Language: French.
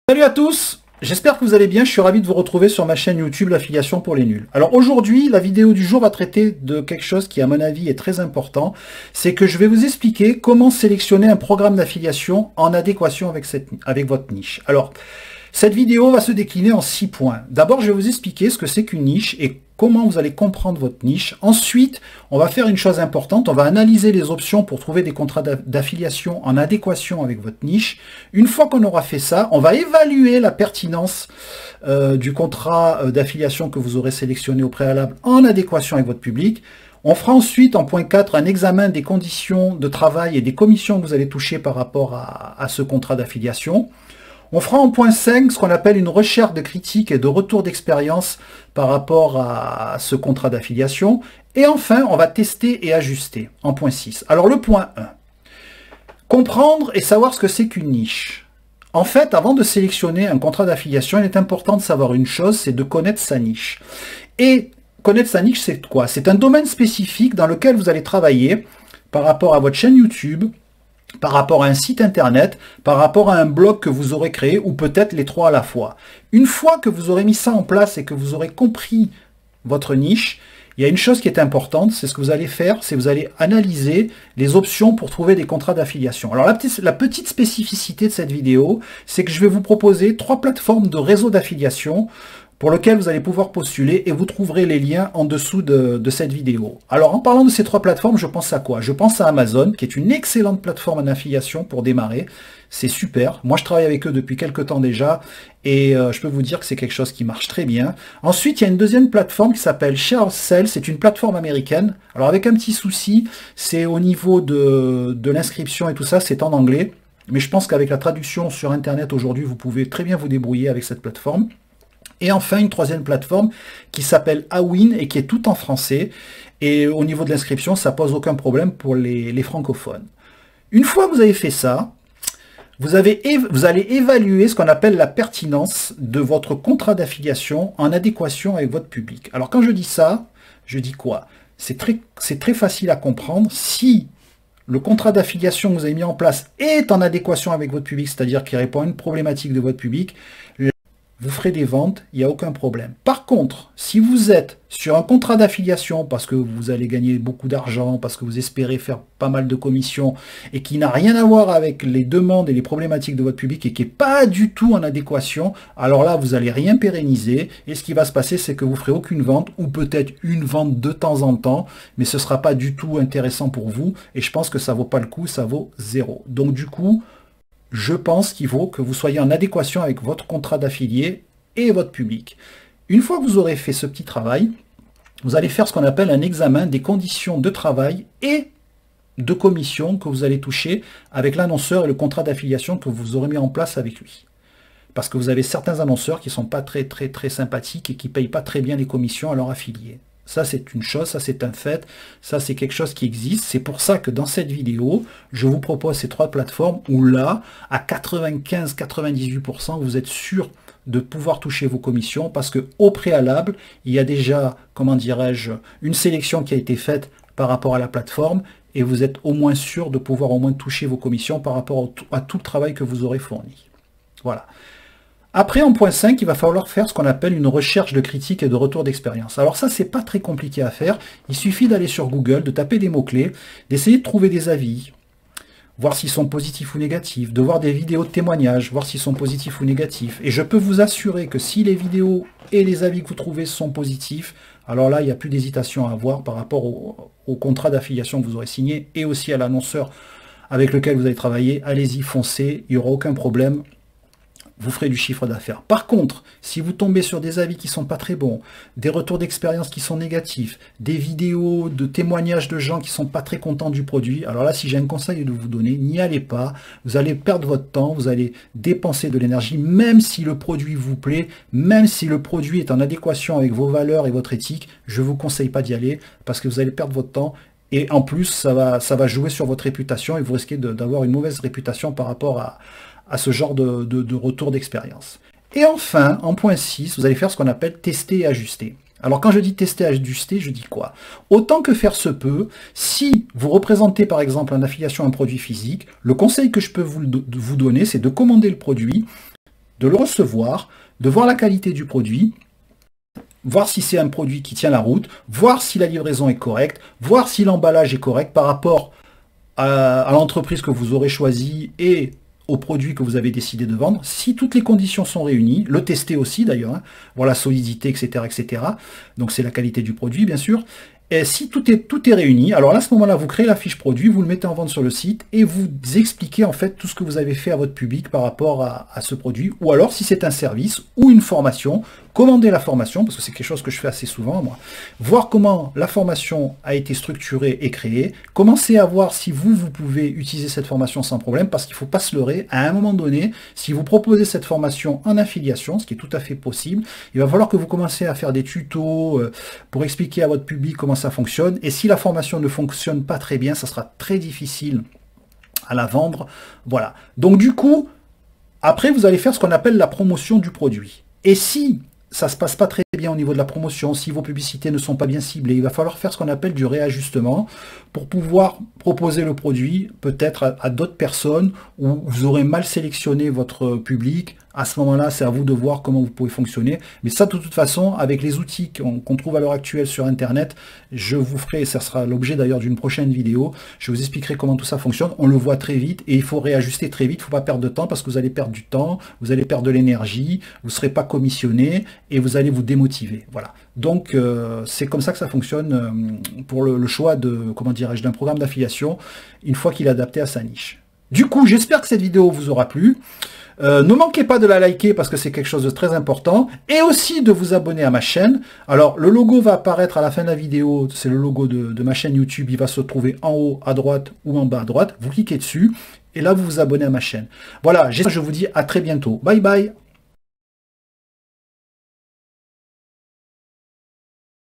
Salut à tous, j'espère que vous allez bien, je suis ravi de vous retrouver sur ma chaîne YouTube L'affiliation pour les nuls. Alors aujourd'hui, la vidéo du jour va traiter de quelque chose qui à mon avis est très important, c'est que je vais vous expliquer comment sélectionner un programme d'affiliation en adéquation avec votre niche. Alors, cette vidéo va se décliner en 6 points. D'abord, je vais vous expliquer ce que c'est qu'une niche et comment vous allez comprendre votre niche. Ensuite, on va faire une chose importante, on va analyser les options pour trouver des contrats d'affiliation en adéquation avec votre niche. Une fois qu'on aura fait ça, on va évaluer la pertinence du contrat d'affiliation que vous aurez sélectionné au préalable en adéquation avec votre public. On fera ensuite, en point 4, un examen des conditions de travail et des commissions que vous allez toucher par rapport à ce contrat d'affiliation. On fera en point 5 ce qu'on appelle une recherche de critique et de retour d'expérience par rapport à ce contrat d'affiliation. Et enfin, on va tester et ajuster en point 6. Alors le point 1, comprendre et savoir ce que c'est qu'une niche. En fait, avant de sélectionner un contrat d'affiliation, il est important de savoir une chose, c'est de connaître sa niche. Et connaître sa niche, c'est quoi? C'est un domaine spécifique dans lequel vous allez travailler par rapport à votre chaîne YouTube, par rapport à un site internet, par rapport à un blog que vous aurez créé, ou peut-être les trois à la fois. Une fois que vous aurez mis ça en place et que vous aurez compris votre niche, il y a une chose qui est importante, c'est ce que vous allez faire, c'est vous allez analyser les options pour trouver des contrats d'affiliation. Alors la petite spécificité de cette vidéo, c'est que je vais vous proposer 3 plateformes de réseau d'affiliation pour lequel vous allez pouvoir postuler et vous trouverez les liens en dessous de cette vidéo. Alors en parlant de ces 3 plateformes, je pense à quoi? Je pense à Amazon, qui est une excellente plateforme en affiliation pour démarrer. C'est super. Moi, je travaille avec eux depuis quelques temps déjà et je peux vous dire que c'est quelque chose qui marche très bien. Ensuite, il y a une deuxième plateforme qui s'appelle ShareSell. C'est une plateforme américaine. Alors avec un petit souci, c'est au niveau de l'inscription et tout ça, c'est en anglais. Mais je pense qu'avec la traduction sur Internet aujourd'hui, vous pouvez très bien vous débrouiller avec cette plateforme. Et enfin, une troisième plateforme qui s'appelle Awin et qui est tout en français. Et au niveau de l'inscription, ça pose aucun problème pour les francophones. Une fois que vous avez fait ça, vous allez évaluer ce qu'on appelle la pertinence de votre contrat d'affiliation en adéquation avec votre public. Alors quand je dis ça, je dis quoi? C'est très facile à comprendre. Si le contrat d'affiliation que vous avez mis en place est en adéquation avec votre public, c'est-à-dire qu'il répond à une problématique de votre public, vous ferez des ventes, il n'y a aucun problème. Par contre, si vous êtes sur un contrat d'affiliation parce que vous allez gagner beaucoup d'argent, parce que vous espérez faire pas mal de commissions et qui n'a rien à voir avec les demandes et les problématiques de votre public et qui n'est pas du tout en adéquation, alors là, vous n'allez rien pérenniser et ce qui va se passer, c'est que vous ne ferez aucune vente ou peut-être une vente de temps en temps, mais ce ne sera pas du tout intéressant pour vous et je pense que ça ne vaut pas le coup, ça vaut 0. Donc du coup, je pense qu'il faut que vous soyez en adéquation avec votre contrat d'affilié et votre public. Une fois que vous aurez fait ce petit travail, vous allez faire ce qu'on appelle un examen des conditions de travail et de commission que vous allez toucher avec l'annonceur et le contrat d'affiliation que vous aurez mis en place avec lui. Parce que vous avez certains annonceurs qui ne sont pas très sympathiques et qui ne payent pas très bien les commissions à leurs affiliés. Ça, c'est une chose, ça, c'est un fait, ça, c'est quelque chose qui existe. C'est pour ça que dans cette vidéo, je vous propose ces 3 plateformes où là, à 95-98%, vous êtes sûr de pouvoir toucher vos commissions parce qu'au préalable, il y a déjà, comment dirais-je, une sélection qui a été faite par rapport à la plateforme et vous êtes au moins sûr de pouvoir au moins toucher vos commissions par rapport à tout le travail que vous aurez fourni. Voilà. Après, en point 5, il va falloir faire ce qu'on appelle une recherche de critique et de retour d'expérience. Alors ça, c'est pas très compliqué à faire. Il suffit d'aller sur Google, de taper des mots-clés, d'essayer de trouver des avis, voir s'ils sont positifs ou négatifs, de voir des vidéos de témoignages, voir s'ils sont positifs ou négatifs. Et je peux vous assurer que si les vidéos et les avis que vous trouvez sont positifs, alors là, il n'y a plus d'hésitation à avoir par rapport au contrat d'affiliation que vous aurez signé et aussi à l'annonceur avec lequel vous allez travailler. Allez-y, foncez, il n'y aura aucun problème. Vous ferez du chiffre d'affaires. Par contre, si vous tombez sur des avis qui ne sont pas très bons, des retours d'expérience qui sont négatifs, des vidéos de témoignages de gens qui ne sont pas très contents du produit, alors là, si j'ai un conseil de vous donner, n'y allez pas. Vous allez perdre votre temps, vous allez dépenser de l'énergie, même si le produit vous plaît, même si le produit est en adéquation avec vos valeurs et votre éthique, je ne vous conseille pas d'y aller parce que vous allez perdre votre temps. Et en plus, ça va jouer sur votre réputation et vous risquez d'avoir une mauvaise réputation par rapport à ce genre de retour d'expérience. Et enfin, en point 6, vous allez faire ce qu'on appelle tester et ajuster. Alors quand je dis tester et ajuster, je dis quoi? Autant que faire se peut, si vous représentez par exemple en affiliation un produit physique, le conseil que je peux vous donner, c'est de commander le produit de le recevoir, de voir la qualité du produit, voir si c'est un produit qui tient la route, voir si la livraison est correcte, voir si l'emballage est correct par rapport à l'entreprise que vous aurez choisie et au produit que vous avez décidé de vendre. Si toutes les conditions sont réunies, le tester aussi d'ailleurs, hein, voir la solidité, etc., etc. Donc c'est la qualité du produit, bien sûr. Et si tout est réuni, alors là, à ce moment-là, vous créez la fiche produit, vous le mettez en vente sur le site et vous expliquez en fait tout ce que vous avez fait à votre public par rapport à ce produit. Ou alors, si c'est un service ou une formation, commandez la formation, parce que c'est quelque chose que je fais assez souvent, moi. Voir comment la formation a été structurée et créée. Commencez à voir si vous pouvez utiliser cette formation sans problème, parce qu'il ne faut pas se leurrer. À un moment donné, si vous proposez cette formation en affiliation, ce qui est tout à fait possible, il va falloir que vous commencez à faire des tutos pour expliquer à votre public comment ça fonctionne. Et si la formation ne fonctionne pas très bien, ça sera très difficile à la vendre. Voilà. Donc du coup, après, vous allez faire ce qu'on appelle la promotion du produit. Et si ça se passe pas très bien au niveau de la promotion, si vos publicités ne sont pas bien ciblées, il va falloir faire ce qu'on appelle du réajustement pour pouvoir proposer le produit peut-être à d'autres personnes où vous aurez mal sélectionné votre public. À ce moment-là, c'est à vous de voir comment vous pouvez fonctionner. Mais ça, de toute façon, avec les outils qu'on trouve à l'heure actuelle sur Internet, je vous ferai, ça sera l'objet d'ailleurs d'une prochaine vidéo, je vous expliquerai comment tout ça fonctionne. On le voit très vite et il faut réajuster très vite. Il ne faut pas perdre de temps parce que vous allez perdre du temps, vous allez perdre de l'énergie, vous ne serez pas commissionné et vous allez vous démotiver. Voilà. Donc, c'est comme ça que ça fonctionne pour le choix de, comment dirais-je, d'un programme d'affiliation une fois qu'il est adapté à sa niche. Du coup, j'espère que cette vidéo vous aura plu. Ne manquez pas de la liker parce que c'est quelque chose de très important et aussi de vous abonner à ma chaîne. Alors le logo va apparaître à la fin de la vidéo, c'est le logo de ma chaîne YouTube, il va se trouver en haut à droite ou en bas à droite. Vous cliquez dessus et là vous vous abonnez à ma chaîne. Voilà, je vous dis à très bientôt. Bye bye.